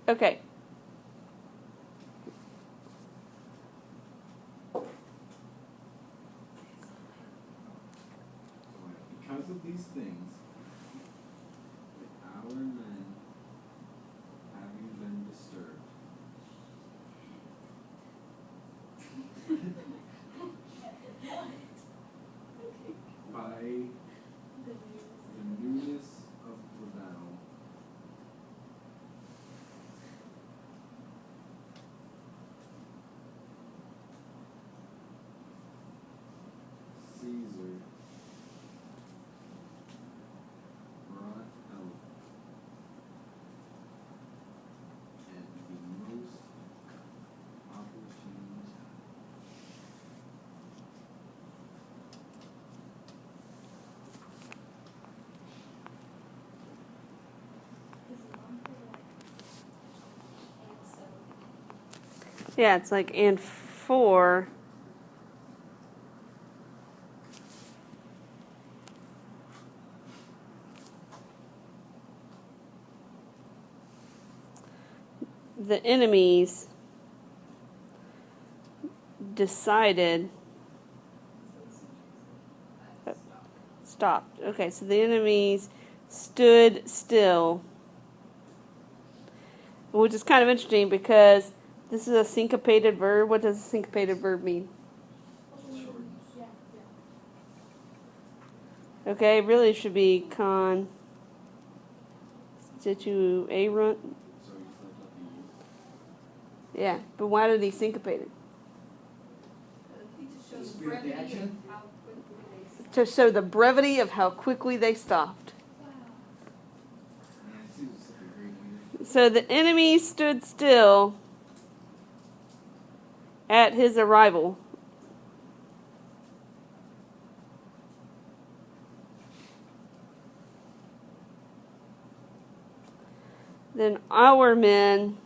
Okay. Because of these things, our men having been disturbed by the newness of the battle, Caesar brought out at the most opportune time. Yeah, it's like and for the enemies decided stopped. Okay, so the enemies stood still, which is kind of interesting because this is a syncopated verb. What does a syncopated verb mean? Okay, really should be constituerant. So you slept up the Yeah, but why did he syncopate it? To show Spirit the action? how quickly they To show the brevity of how quickly they stopped. Man, Caesar's such a great leader. So the enemy stood still at his arrival. Then our men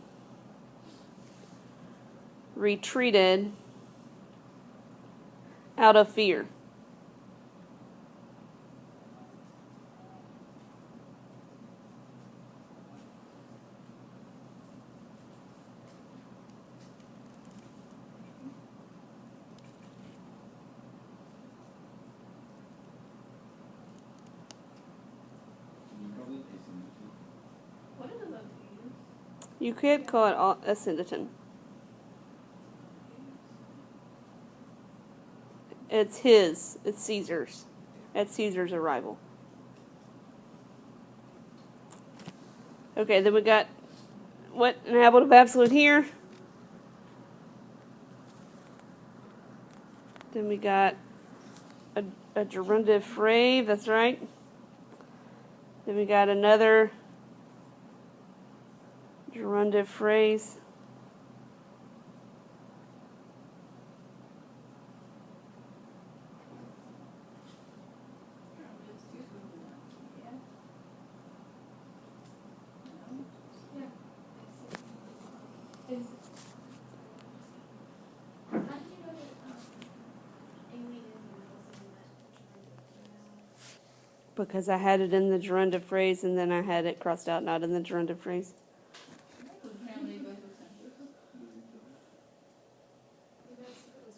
retreated out of fear. Can you call it asymmetry? What did the love use? You could call it a syndeton. It's his. It's Caesar's. At Caesar's arrival. Okay, then we got what? An ablative absolute here. Then we got a gerundive phrase. That's right. Then we got another gerundive phrase. Because I had it in the gerundive phrase and then I had it crossed out, not in the gerundive phrase. What is it for this?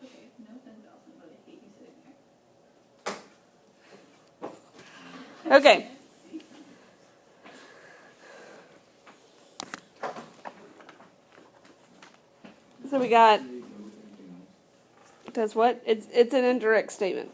Okay, no offense, Allison, but I hate you sitting there. Okay. So we got, does what? It's an indirect statement.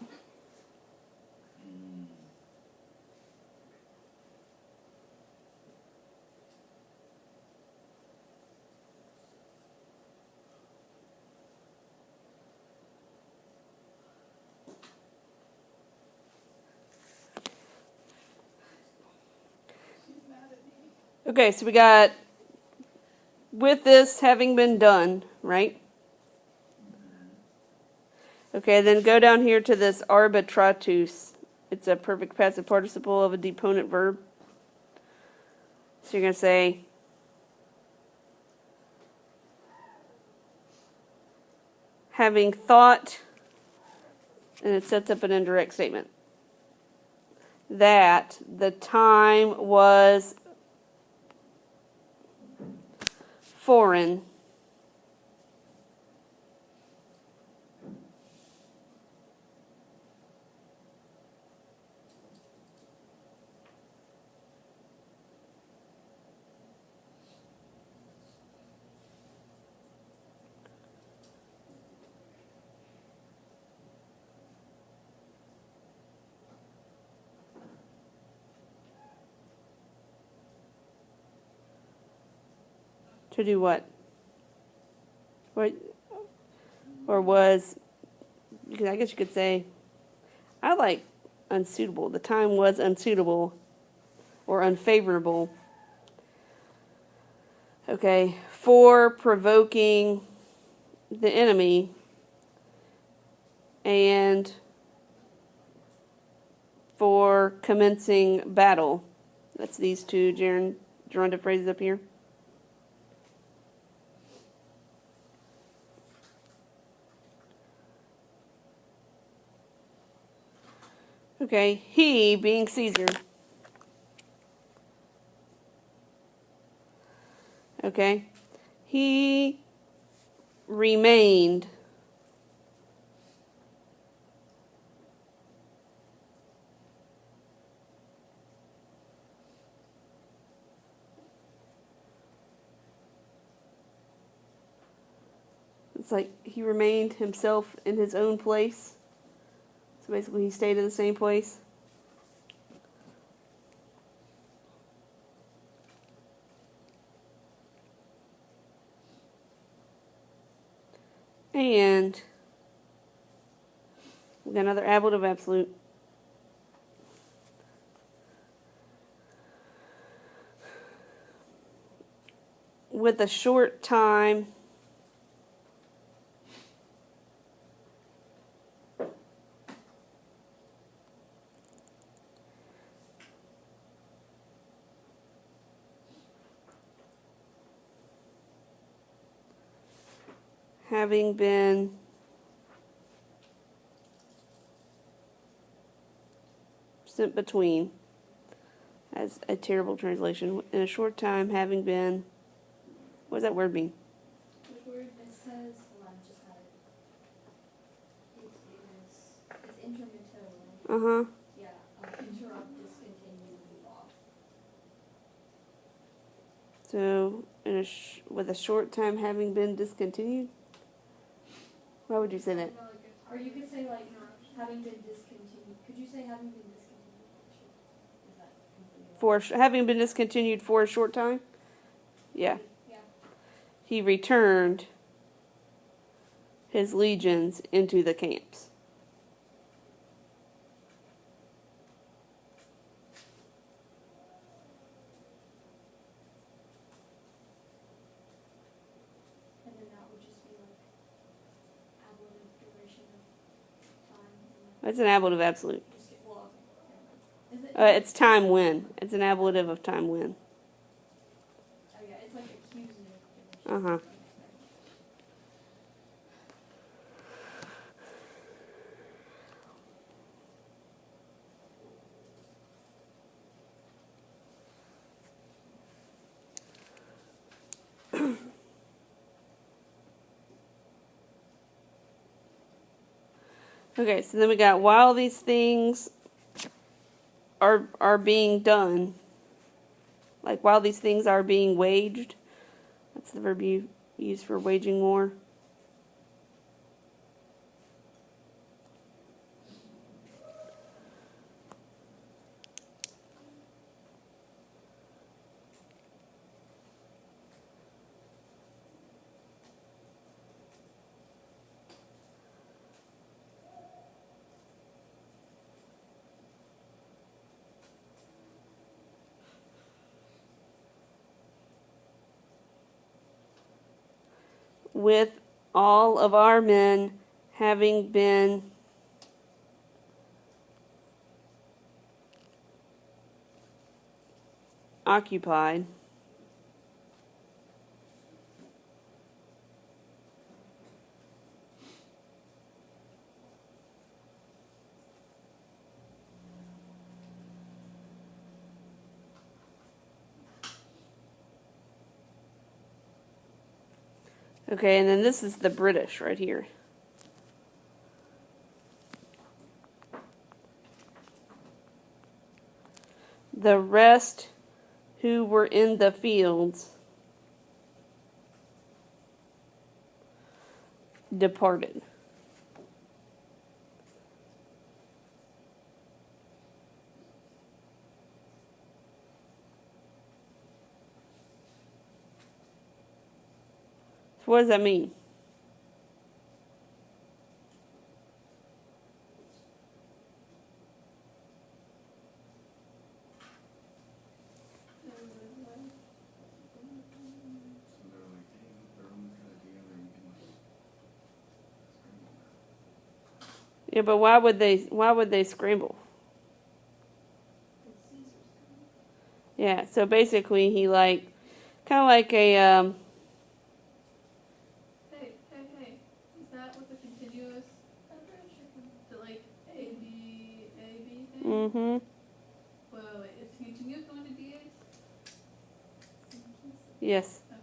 Okay, so we got, with this having been done, right? Okay, then go down here to this arbitratus. It's a perfect passive participle of a deponent verb. So you're going to say, having thought and it sets up an indirect statement that the time was foreign to do what? What? Or was, I guess you could say, I like unsuitable. The time was unsuitable or unfavorable. Okay, for provoking the enemy and for commencing battle. That's these two gerundive phrases up here. Okay, he being Caesar. Okay, he remained it's like he remained himself in his own place. So basically he stayed in the same place. And we got another ablative absolute. With a short time having been sent between, as a terrible translation, in a short time having been, what does that word mean? Which word? It says, hold on, just had it. It's intermittent. Yeah, interrupt, discontinue, move off. So, with a short time having been discontinued? Why would you say that? Or you could say like, having been discontinued. Could you say having been discontinued? Is that completely Having been discontinued for a short time? Yeah. Yeah. He returned his legions into the camps. And then that would just be like ablative duration of time. That's an ablative absolute. Just get, well, okay, never mind. Is it? It's time when. It's an ablative of time when. Oh yeah, it's like accusative duration. Uh-huh. Okay, so then we got while these things are being done, like while these things are being waged. That's the verb you use for waging war. With all of our men having been occupied Okay, and then this is the British right here. The rest who were in the fields departed. So what does that mean? So they're like, hey, look, they're almost got it together. You can like scramble that. Yeah, but why would they scramble? Yeah, so basically he like kind of like a Hey. Is that what the continuous average? The like A B thing? mhm. Wait. Is continuous going to DX? Yes, Okay.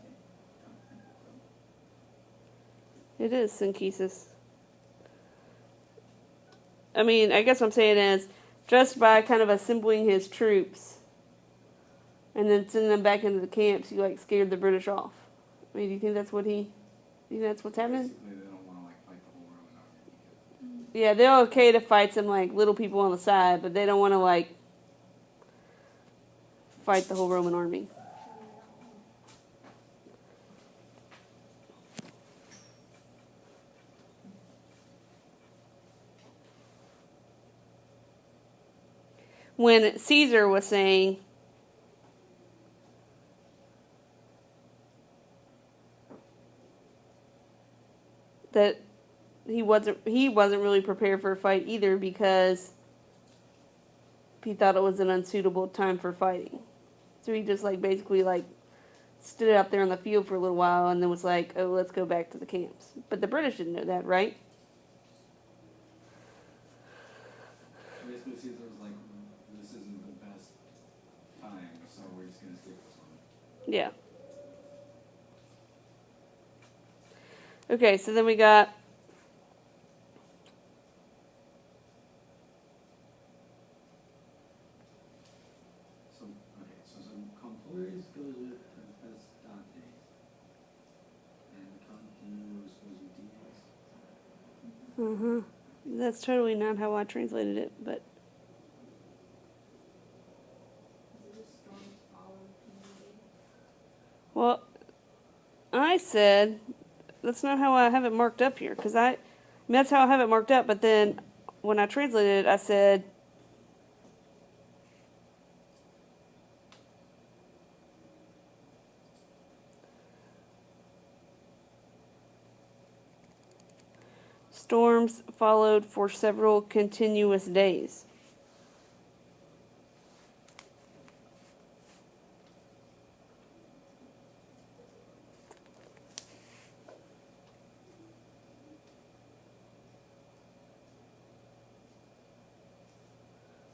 it is synchesis. I mean, I guess what I'm saying is just by kind of assembling his troops and then sending them back into the camps, he like scared the British off. I mean, do you think that's what's happening? Basically, they don't want to like fight the whole Roman army because Yeah, they're okay to fight some like little people on the side, but they don't want to like fight the whole Roman army. When Caesar was saying that he wasn't really prepared for a fight either because he thought it was an unsuitable time for fighting. So he just like basically like stood out there on the field for a little while and then was like, "Oh, let's go back to the camps." But the British didn't know that, right? basically Caesar was like, this isn't the best time, so we're just gonna stick this one. Yeah. Okay, so then we got So Comporius goes with Hephaestus, and Continuous goes with DX. that's totally not how I translated it, but well, I said that's not how I have it marked up here because I mean, that's how I have it marked up. But then when I translated it, I said storms followed for several continuous days.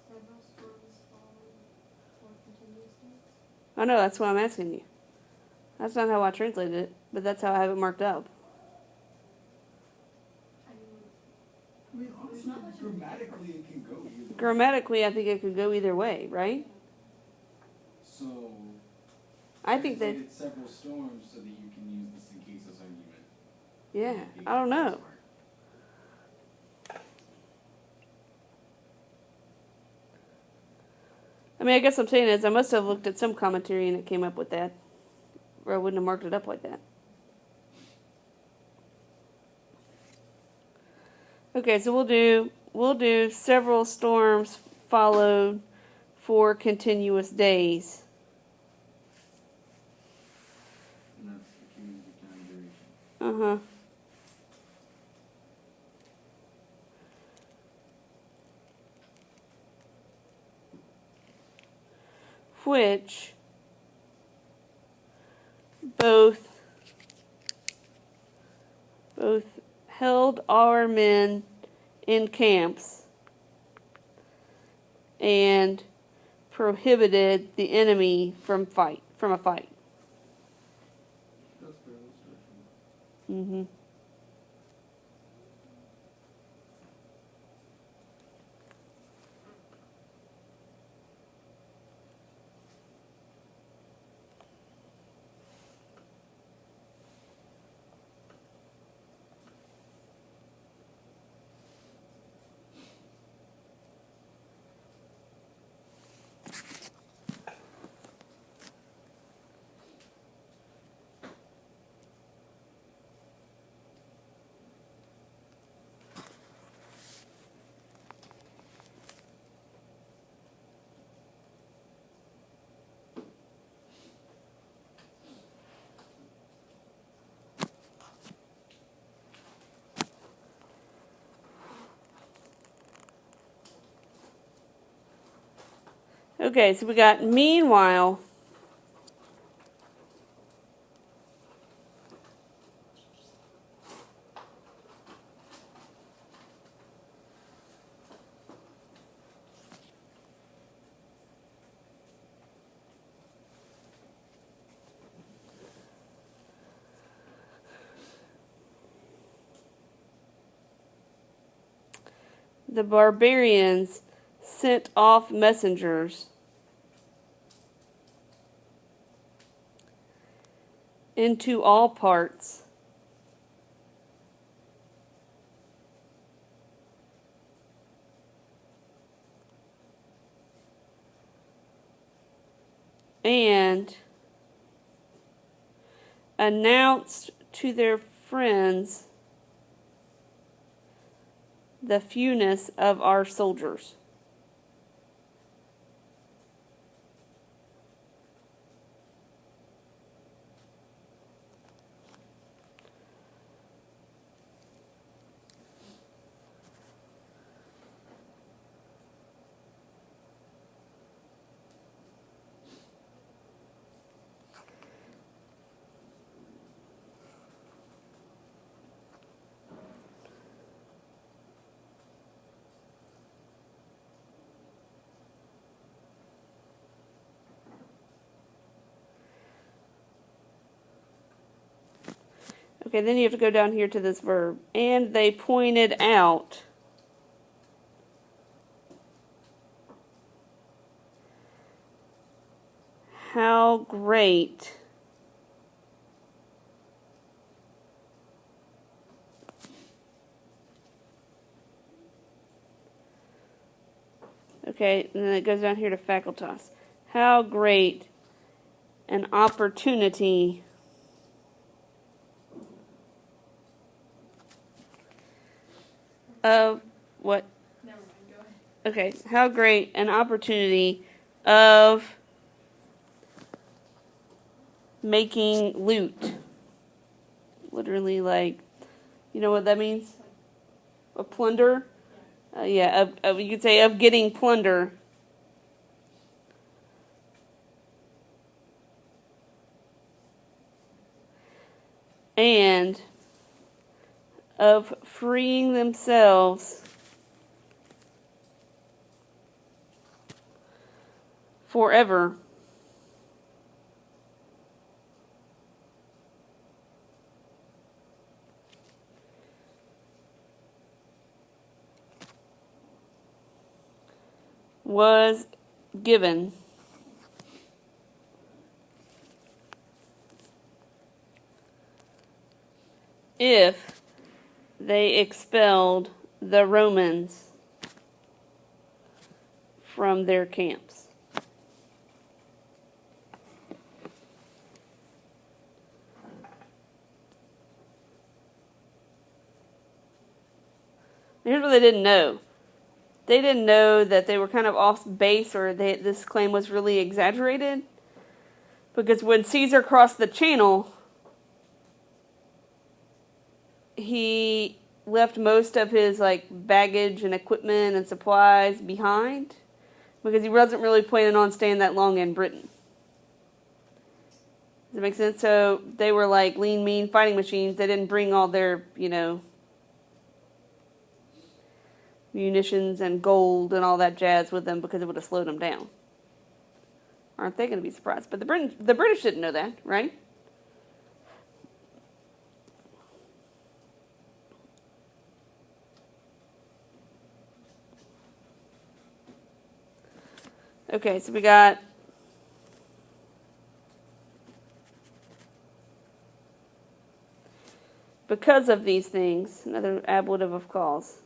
Several storms followed for continuous days. I know that's why I'm asking you. That's not how I translated it, but that's how I have it marked up. I mean, honestly, grammatically it can go either way. Grammatically, I think it could go either way, right? So, I think that it's several storms so that you can use this in cases argument. yeah, I don't know. I mean, I guess what I'm saying is I must have looked at some commentary and it came up with that, or I wouldn't have marked it up like that. Okay, so we'll do several storms followed for continuous days. And that's the cumulative time duration. Uh-huh. Which both held our men in camps and prohibited the enemy from a fight. That's fair illustration. Mm-hmm. Okay, so we got meanwhile. The barbarians sent off messengers into all parts and announced to their friends the fewness of our soldiers. Okay, then you have to go down here to this verb. And they pointed out how great okay, and then it goes down here to facultas. How great an opportunity of what? Never mind, go ahead. Okay, how great an opportunity of making loot. Literally, like, you know what that means? A plunder? Yeah, you could say of getting plunder. And of freeing themselves forever was given. If they expelled the Romans from their camps. Here's what they didn't know. They didn't know that they were kind of off base, or this claim was really exaggerated. Because when Caesar crossed the channel, he left most of his baggage and equipment and supplies behind, because he wasn't really planning on staying that long in Britain. Does that make sense? So they were like lean, mean fighting machines. They didn't bring all their, munitions and gold and all that jazz with them, because it would have slowed them down. Aren't they going to be surprised? But the British didn't know that, right? Okay, so we got because of these things, another ablative of cause.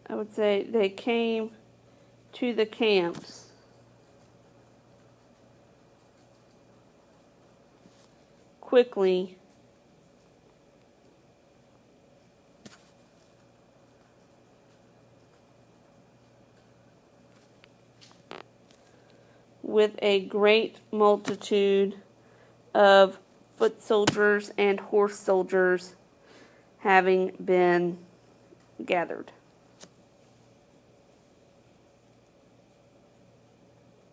I would say they came to the camps quickly with a great multitude of foot soldiers and horse soldiers having been gathered.